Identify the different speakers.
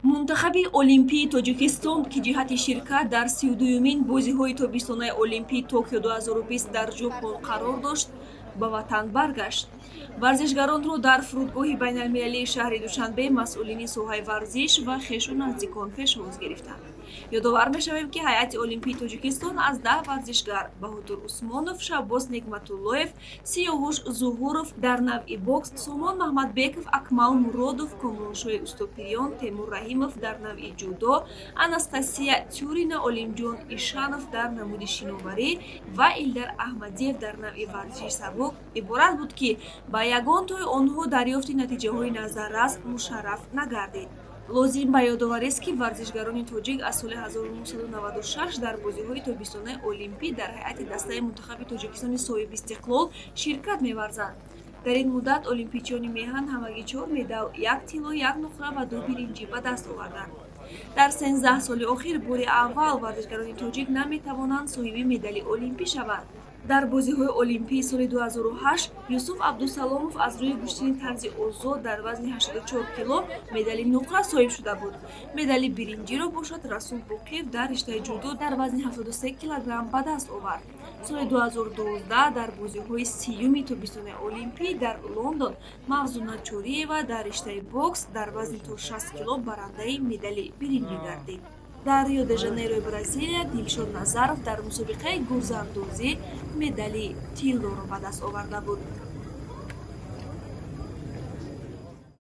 Speaker 1: Мунтахаби олимпии Тоҷикистон ки ҷиҳати ширкат дар 32-юмин бозиҳои тобистонаи Олимпии Токио 2020 дар Жопон қарор дошт, ба ватан баргашт. Варзишгаронро дар фурудгоҳи байналмилалии шаҳри Душанбе масъулини соҳаи варзиш ва хешу наздикон пешвоз гирифтанд. ёдовар мешавем, ки ҳайати Олимпии Тоҷикистон аз 10 варзишгар Баҳодур Усмонов, Шаббос Нигматуллоев, Сиёҳуш Зуҳуров дар навъи бокс, Сомон Маҳмадбеков, Акмал Муродов, Комилшои Уступирён, Темур Раҳимов дар навъи ҷудо, Анастасия Тюрина, Олимҷон Ишанов дар намуди шиноварӣ ва Илдар Аҳмадиев дар навъи варзиши сабук иборат буд, ки ба ягонтои онҳо дарёфти натиҷаҳои назаррас мушарраф нагардид. Лозим ба ёдоварест, ки варзишгарони тоҷик аз соли 1996 дар бозиҳои тобистонаи олимпӣ дар ҳайати дастаи мунтахаби Тоҷикистони соҳиби истиқлол ширкат меварзанд. Дар ин муддат олимпичиёни меҳан ҳамагӣ 4 медал, 1 тилло, 1 нуқра ва 2 биринҷӣ ба даст оварданд. дар 13 соли охир бори аввал варзишгарони тоҷик наметавонанд соҳиби медали олимпӣ шаванд. дар бозиҳои олимпии соли 2008 Юсуф Абдусаломов аз рӯи куштани тарзи озод дар вазни 84 кило медали нуқра соҳиб шуда буд. Медали биринҷиро бошад Расул Боқиев дар риштаи ҷудо дар вазни 73 килограмм ба даст овард. соли 2012 дар бозиҳои 30-юми тобистонаи олимпӣ дар Лондон Мавзуна Чориева дар риштаи бокс дар вазни то 60 кило барандаи медали биринҷӣ гардид. дар Рио-де-Жанейрои Бразилия Дилшод Назаров дар мусобиқаи гузардозӣ медали тиллоро ба даст оварда буд.